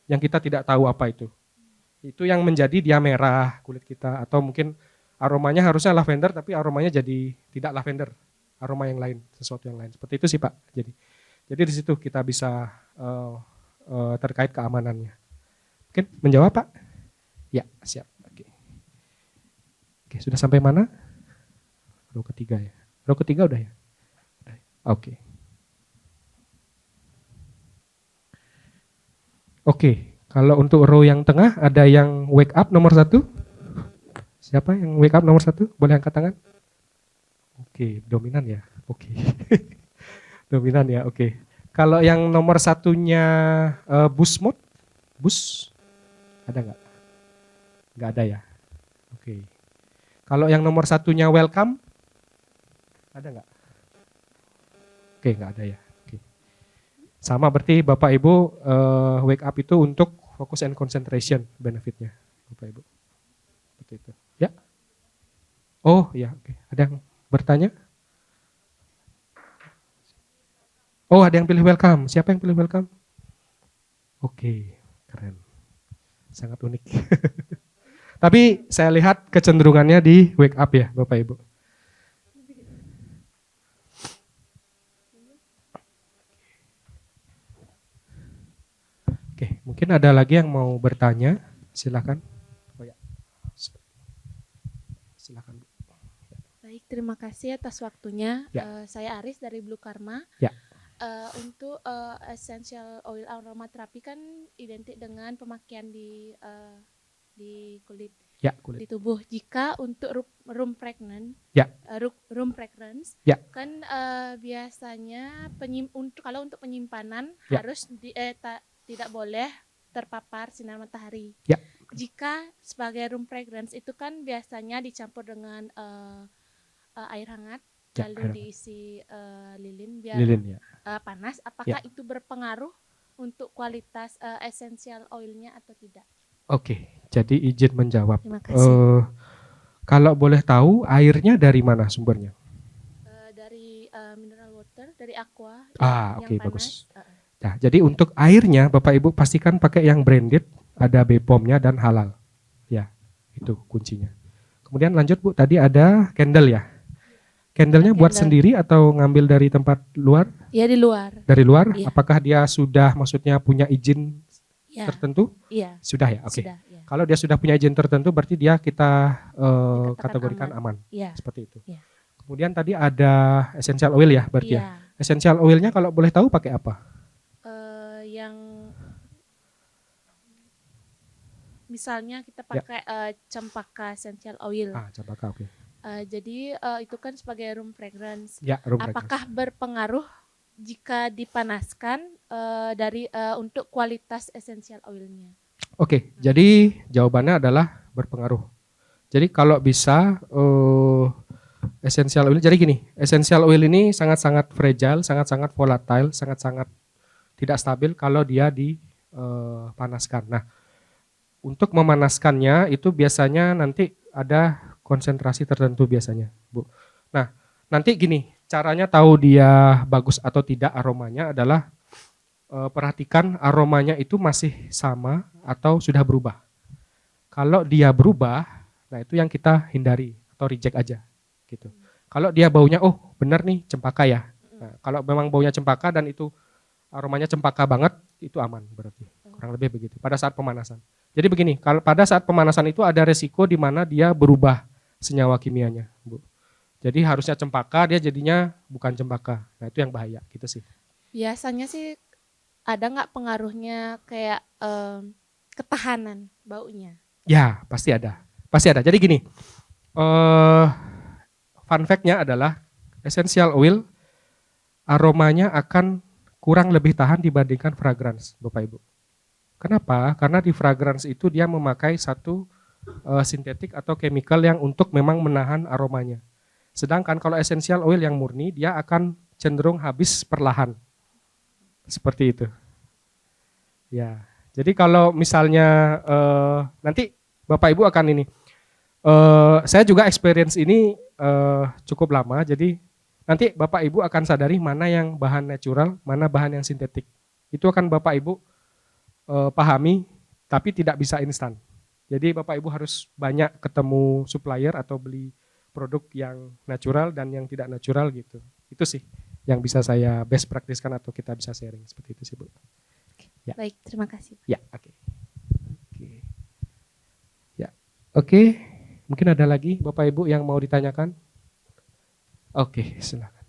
yang kita tidak tahu apa itu. Itu yang menjadi dia merah kulit kita, atau mungkin aromanya harusnya lavender tapi aromanya jadi tidak lavender, aroma yang lain, sesuatu yang lain. Seperti itu sih Pak. Jadi di situ kita bisa terkait keamanannya. Mungkin menjawab Pak? Ya, siap. Oke, sudah sampai mana? Row ketiga ya. Row ketiga udah ya? Oke. Oke, kalau untuk row yang tengah ada yang wake up nomor 1? Siapa yang wake up nomor 1? Boleh angkat tangan? Oke, dominan ya. Oke. Dominan ya, oke. Kalau yang nomor satunya boost mode? Boost? Ada nggak? Nggak ada ya? Oke. Kalau yang nomor satunya welcome? Ada nggak? Oke, nggak ada ya. Oke. Sama berarti Bapak Ibu wake up itu untuk focus and concentration benefitnya, Bapak Ibu. Seperti itu. Ya. Oh ya, oke. Ada yang bertanya? Oh, ada yang pilih welcome. Siapa yang pilih welcome? Oke, keren. Sangat unik. Tapi saya lihat kecenderungannya di wake up ya, Bapak Ibu. Oke, mungkin ada lagi yang mau bertanya. Silakan. Oh ya. Silakan. Baik, terima kasih atas waktunya. Ya. Saya Aris dari Blue Karma. Ya. Untuk essential oil aromaterapi kan identik dengan pemakaian di kulit, Ya, kulit. di tubuh. Jika untuk room fragrance, Ya. room fragrance, Ya. kan biasanya kalau untuk penyimpanan Ya. harus tidak boleh terpapar sinar matahari. Ya. Jika sebagai room fragrance itu kan biasanya dicampur dengan air hangat. Ya, Lalu diisi lilin biar Lilin ya. panas. Apakah itu berpengaruh untuk kualitas essential oilnya atau tidak? Oke, jadi izin menjawab. Terima kasih. Kalau boleh tahu airnya dari mana sumbernya? Dari mineral water, dari aqua. Oke, yang panas. bagus. Nah, jadi untuk airnya Bapak Ibu pastikan pakai yang branded, ada BPOM-nya dan halal. Ya, itu kuncinya. Kemudian lanjut Bu, tadi ada candle ya. Candle-nya buat sendiri atau ngambil dari tempat luar? Iya, di luar. Dari luar? Iya. Apakah dia sudah maksudnya punya izin tertentu? Iya. Sudah ya, oke. Sudah, ya. Kalau dia sudah punya izin tertentu berarti dia kita Dikatakan kategorikan aman. Iya. Seperti itu. Iya. Kemudian tadi ada essential oil ya berarti ya. Iya. Essential oilnya kalau boleh tahu pakai apa? Yang misalnya kita pakai cempaka essential oil. Cempaka, oke. Jadi itu kan sebagai room fragrance. Ya, room Apakah fragrance. berpengaruh jika dipanaskan untuk kualitas essential oilnya? Oke, jadi jawabannya adalah berpengaruh. Jadi kalau bisa essential oil, jadi gini, essential oil ini sangat-sangat fragile, sangat-sangat volatile, sangat-sangat tidak stabil kalau dia dipanaskan. Nah, untuk memanaskannya itu biasanya nanti ada konsentrasi tertentu biasanya, Bu. Nah, nanti gini, caranya tahu dia bagus atau tidak aromanya adalah perhatikan aromanya itu masih sama atau sudah berubah. Kalau dia berubah, nah itu yang kita hindari atau reject aja gitu. Kalau dia baunya, oh benar nih cempaka ya. Nah, kalau memang baunya cempaka dan itu aromanya cempaka banget, itu aman berarti. Kurang lebih begitu pada saat pemanasan. Jadi begini, kalau pada saat pemanasan itu ada resiko di mana dia berubah senyawa kimianya, Bu. Jadi harusnya cempaka, dia jadinya bukan cempaka. Nah itu yang bahaya gitu sih. Biasanya sih ada nggak pengaruhnya kayak ketahanan baunya? Ya pasti ada, pasti ada. Jadi gini, fun fact-nya adalah essential oil aromanya akan kurang lebih tahan dibandingkan fragrance, Bapak Ibu. Kenapa? Karena di fragrance itu dia memakai satu sintetik atau chemical yang untuk memang menahan aromanya. Sedangkan kalau essential oil yang murni dia akan cenderung habis perlahan. Seperti itu. Ya. Jadi kalau misalnya nanti Bapak Ibu akan ini, saya juga experience ini cukup lama. Jadi nanti Bapak Ibu akan sadari mana yang bahan natural, mana bahan yang sintetik. Itu akan Bapak Ibu pahami, tapi tidak bisa instan. Jadi Bapak Ibu harus banyak ketemu supplier atau beli produk yang natural dan yang tidak natural gitu. Itu sih yang bisa saya best practice-kan atau kita bisa sharing seperti itu sih Bu. Ya. Baik, terima kasih. Ya, oke. Ya, oke. Mungkin ada lagi Bapak Ibu yang mau ditanyakan? Oke, silakan.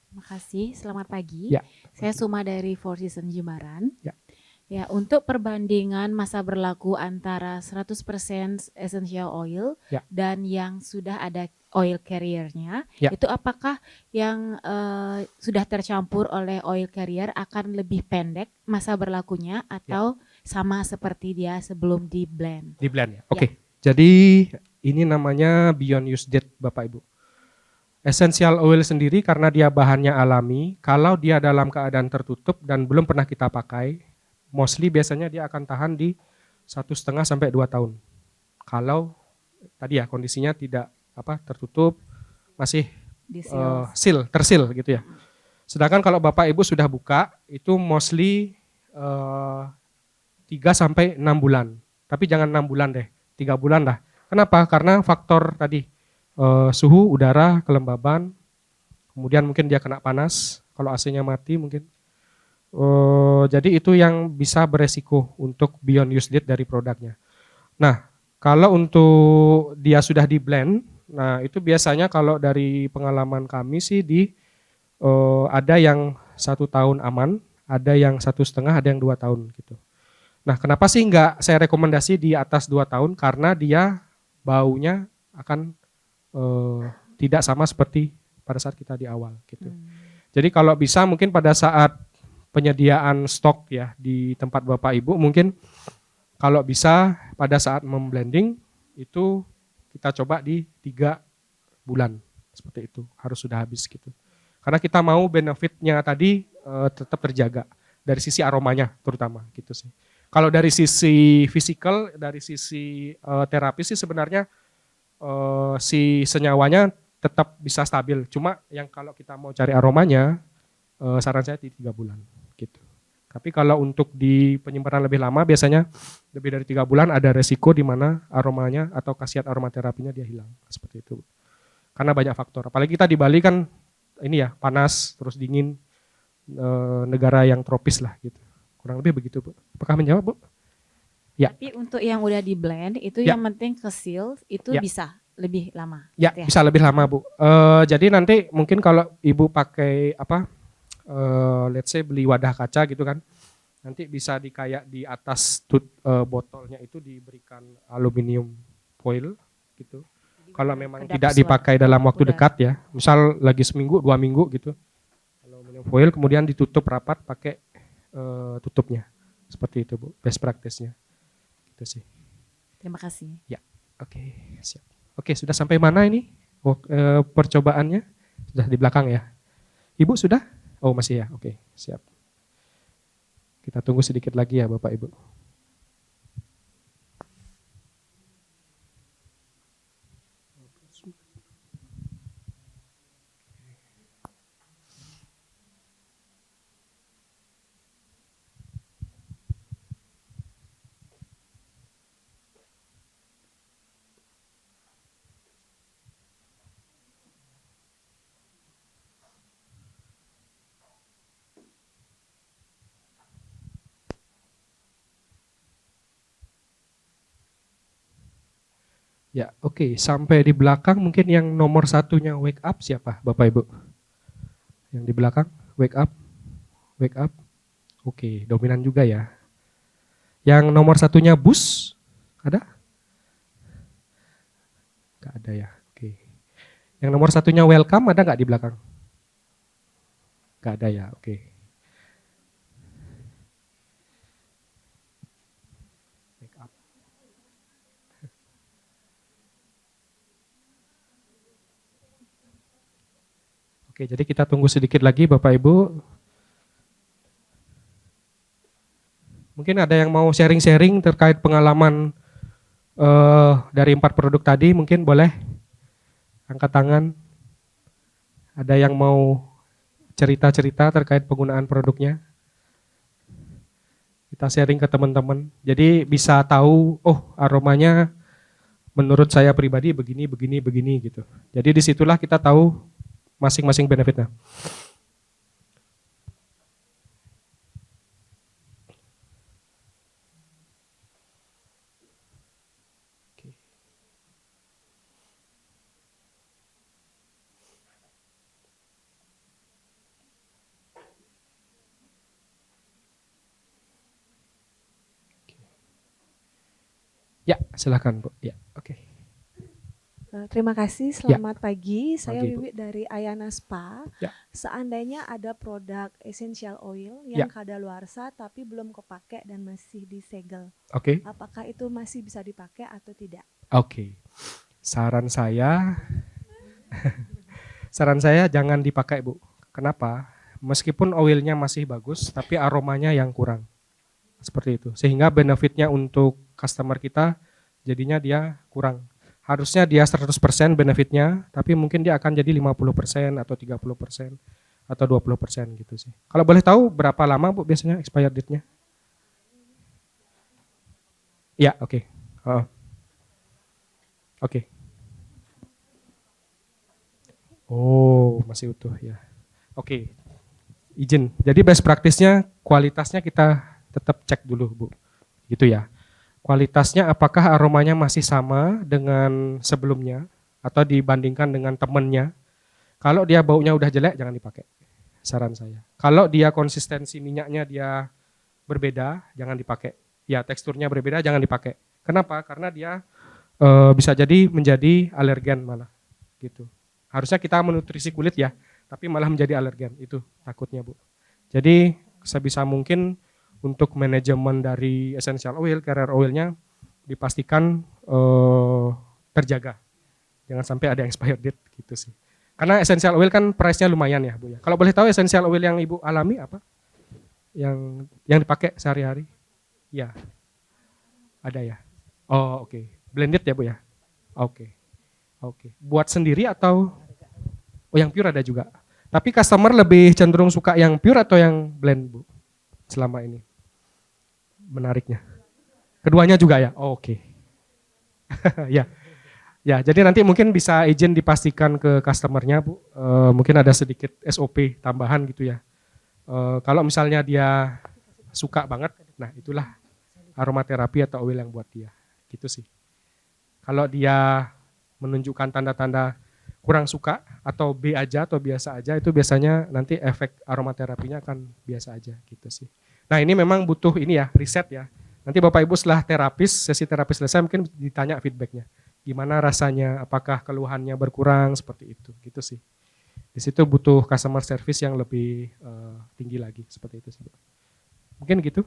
Terima kasih, selamat pagi. Ya. Saya Suma dari Four Seasons Jimbaran. Ya. Ya, untuk perbandingan masa berlaku antara 100% essential oil ya. dan yang sudah ada oil carrier-nya, ya. itu apakah yang sudah tercampur oleh oil carrier akan lebih pendek masa berlakunya atau sama seperti dia sebelum di blend? Di blend ya. Oke. Jadi ini namanya beyond use date Bapak Ibu. Essential oil sendiri karena dia bahannya alami, kalau dia dalam keadaan tertutup dan belum pernah kita pakai, mostly biasanya dia akan tahan di 1,5 sampai 2 tahun. Kalau tadi ya kondisinya tidak tertutup, masih tersil gitu ya. Sedangkan kalau Bapak Ibu sudah buka, itu mostly 3 sampai 6 bulan. Tapi jangan 6 bulan deh, 3 bulan lah. Kenapa? Karena faktor tadi suhu, udara, kelembaban, kemudian mungkin dia kena panas, kalau AC-nya mati mungkin. Jadi itu yang bisa beresiko untuk beyond use date dari produknya. Nah, kalau untuk dia sudah di blend, nah itu biasanya kalau dari pengalaman kami sih ada yang 1 tahun aman, ada yang 1,5, ada yang 2 tahun gitu. Nah, kenapa sih nggak saya rekomendasi di atas 2 tahun? Karena dia baunya akan tidak sama seperti pada saat kita di awal gitu. Jadi kalau bisa mungkin pada saat penyediaan stok ya di tempat Bapak Ibu mungkin kalau bisa pada saat memblending itu kita coba di 3 bulan seperti itu harus sudah habis gitu. Karena kita mau benefitnya tadi tetap terjaga dari sisi aromanya terutama gitu sih. Kalau dari sisi physical, dari sisi terapi sih sebenarnya si senyawanya tetap bisa stabil. Cuma yang kalau kita mau cari aromanya, saran saya di 3 bulan gitu. Tapi kalau untuk di penyimpanan lebih lama biasanya lebih dari 3 bulan ada resiko di mana aromanya atau khasiat aromaterapinya dia hilang seperti itu. Karena banyak faktor. Apalagi kita di Bali kan ini ya panas terus dingin, negara yang tropis lah gitu. Kurang lebih begitu Bu. Apakah menjawab Bu? Ya. Tapi untuk yang udah di blend itu yang penting kesil itu bisa lebih lama. Ya, gitu ya? Bisa lebih lama Bu. Jadi nanti mungkin kalau Ibu pakai let's say beli wadah kaca gitu kan, nanti bisa di atas botolnya itu diberikan aluminium foil gitu. Kalau memang kedap tidak suara. dipakai dalam waktu Udah. dekat ya, misal lagi seminggu, 2 minggu gitu. Aluminium foil kemudian ditutup rapat pakai tutupnya. Seperti itu Bu, best practice-nya. Gitu sih. Terima kasih. Ya, oke, siap. Oke, sudah sampai mana ini? Percobaannya? Sudah di belakang ya? Ibu sudah? Oh masih ya, oke, siap. Kita tunggu sedikit lagi ya Bapak Ibu. Ya, oke. Sampai di belakang mungkin yang nomor satunya wake up siapa, Bapak Ibu? Yang di belakang, wake up, wake up. Oke, dominan juga ya. Yang nomor satunya bus, ada? Gak ada ya, oke. Yang nomor satunya welcome, ada gak di belakang? Gak ada ya, oke. Wake up. Oke, jadi kita tunggu sedikit lagi Bapak Ibu. Mungkin ada yang mau sharing-sharing terkait pengalaman dari 4 produk tadi, mungkin boleh angkat tangan. Ada yang mau cerita-cerita terkait penggunaan produknya? Kita sharing ke teman-teman. Jadi bisa tahu, oh aromanya menurut saya pribadi begini, begini, begini gitu. Jadi disitulah kita tahu masing-masing benefitnya. Ya, silakan Bu. Ya, oke. Terima kasih, Ya. selamat pagi. Saya Pagi, Bu. Wiwi dari Ayana Spa. Ya. Seandainya ada produk essential oil Ya. yang kadaluarsa tapi belum kepake dan masih disegel, Oke. apakah itu masih bisa dipakai atau tidak? Oke. Saran saya saran saya jangan dipakai, Bu. Kenapa? Meskipun oilnya masih bagus tapi aromanya yang kurang. Seperti itu. Sehingga benefitnya untuk customer kita jadinya dia kurang. Harusnya dia 100% benefitnya, tapi mungkin dia akan jadi 50% atau 30% atau 20% gitu sih. Kalau boleh tahu berapa lama Bu biasanya expired date-nya? Ya, oke. Oke. Oh, masih utuh ya. Oke. Izin. Jadi best practice-nya kualitasnya kita tetap cek dulu, Bu. Gitu ya. Kualitasnya apakah aromanya masih sama dengan sebelumnya atau dibandingkan dengan temennya. Kalau dia baunya udah jelek jangan dipakai. Saran saya. Kalau dia konsistensi minyaknya dia berbeda, jangan dipakai. Ya, teksturnya berbeda jangan dipakai. Kenapa? Karena dia bisa jadi menjadi alergen malah. Gitu. Harusnya kita menutrisi kulit ya, tapi malah menjadi alergen. Itu takutnya, Bu. Jadi sebisa mungkin untuk manajemen dari essential oil, carrier oilnya dipastikan terjaga. Jangan sampai ada expired date gitu sih. Karena essential oil kan price-nya lumayan ya, Bu ya. Kalau boleh tahu essential oil yang Ibu alami apa? Yang dipakai sehari-hari? Ya. Ada ya? Oh, oke. Blended ya, Bu ya? Oke. Oke. Buat sendiri atau yang pure ada juga. Tapi customer lebih cenderung suka yang pure atau yang blend, Bu? Selama ini. Menariknya. Keduanya juga ya? Oh, oke. Ya. Ya, jadi nanti mungkin bisa izin dipastikan ke customernya, Bu. Mungkin ada sedikit SOP tambahan gitu ya. Kalau misalnya dia suka banget, nah itulah aromaterapi atau oil yang buat dia. Gitu sih. Kalau dia menunjukkan tanda-tanda kurang suka atau B aja atau biasa aja, itu biasanya nanti efek aromaterapinya akan biasa aja gitu sih. Nah ini memang butuh ini ya, riset ya. Nanti Bapak Ibu setelah sesi terapis selesai mungkin ditanya feedbacknya. gimana rasanya, apakah keluhannya berkurang seperti itu, gitu sih. Di situ butuh customer service yang lebih tinggi lagi seperti itu sih. Mungkin gitu.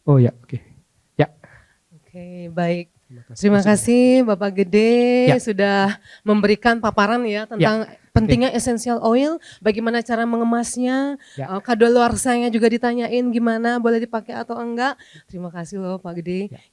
Oh ya, oke. Ya. Oke, baik. Terima kasih Bapak Gede sudah memberikan paparan ya tentang pentingnya essential oil, bagaimana cara mengemasnya, kadaluarsanya juga ditanyain gimana boleh dipakai atau enggak. Terima kasih loh Pak Gede.